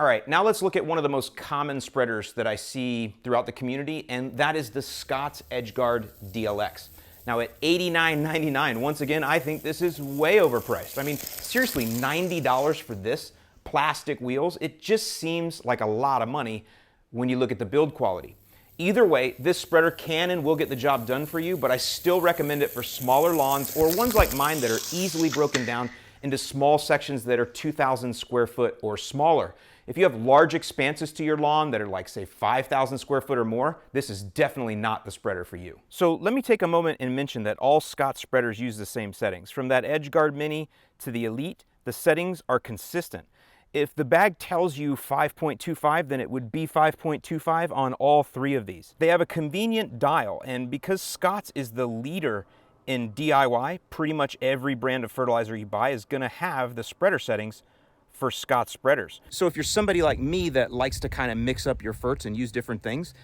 All right, now let's look at one of the most common spreaders that I see throughout the community, and that is the Scott's EdgeGuard DLX. Now at $89.99, once again, I think this is way overpriced. I mean, seriously, $90 for this, plastic wheels, it just seems like a lot of money when you look at the build quality. Either way, this spreader can and will get the job done for you, but I still recommend it for smaller lawns or ones like mine that are easily broken down into small sections that are 2,000 square foot or smaller. If you have large expanses to your lawn that are like, say, 5,000 square foot or more, this is definitely not the spreader for you. So let me take a moment and mention that all Scott spreaders use the same settings. From that EdgeGuard Mini to the Elite, the settings are consistent. If the bag tells you 5.25, then it would be 5.25 on all three of these. They have a convenient dial, and because Scott's is the leader in DIY, pretty much every brand of fertilizer you buy is gonna have the spreader settings for Scott spreaders. So if you're somebody like me that likes to kind of mix up your ferts and use different things,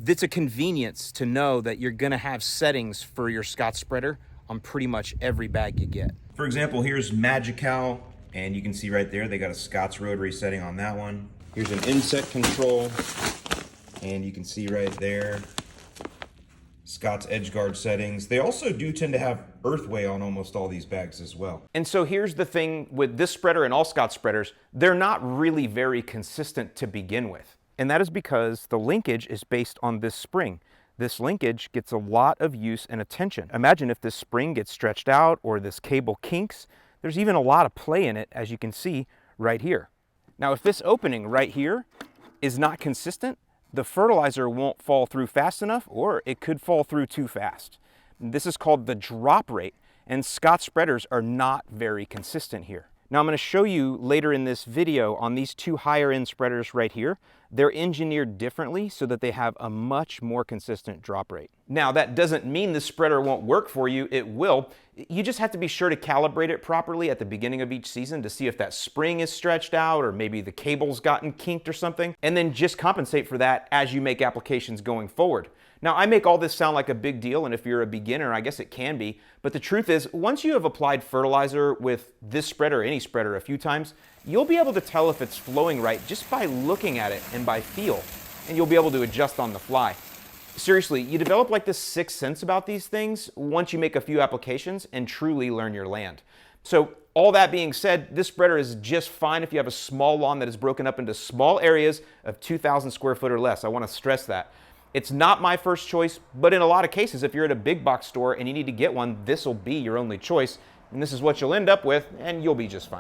it's a convenience to know that you're gonna have settings for your Scott spreader on pretty much every bag you get. For example, here's Magical, and you can see right there, they got a Scott's rotary setting on that one. Here's an insect control, and you can see right there, Scott's EdgeGuard settings. They also do tend to have earthway on almost all these bags as well. And so here's the thing with this spreader and all Scott spreaders, they're not really very consistent to begin with. And that is because the linkage is based on this spring. This linkage gets a lot of use and attention. Imagine if this spring gets stretched out or this cable kinks. There's even a lot of play in it, as you can see right here. Now, if this opening right here is not consistent, the fertilizer won't fall through fast enough, or it could fall through too fast. This is called the drop rate, and Scott spreaders are not very consistent here. Now I'm going to show you later in this video on these two higher end spreaders right here. They're engineered differently so that they have a much more consistent drop rate. Now that doesn't mean the spreader won't work for you, it will. You just have to be sure to calibrate it properly at the beginning of each season to see if that spring is stretched out or maybe the cable's gotten kinked or something, and then just compensate for that as you make applications going forward. Now, I make all this sound like a big deal, and if you're a beginner, I guess it can be, but the truth is, once you have applied fertilizer with this spreader or any spreader a few times, you'll be able to tell if it's flowing right just by looking at it and by feel, and you'll be able to adjust on the fly. Seriously, you develop like this sixth sense about these things once you make a few applications and truly learn your land. So all that being said, this spreader is just fine if you have a small lawn that is broken up into small areas of 2,000 square foot or less. I want to stress that. It's not my first choice, but in a lot of cases, if you're at a big box store and you need to get one, this will be your only choice, and this is what you'll end up with, and you'll be just fine.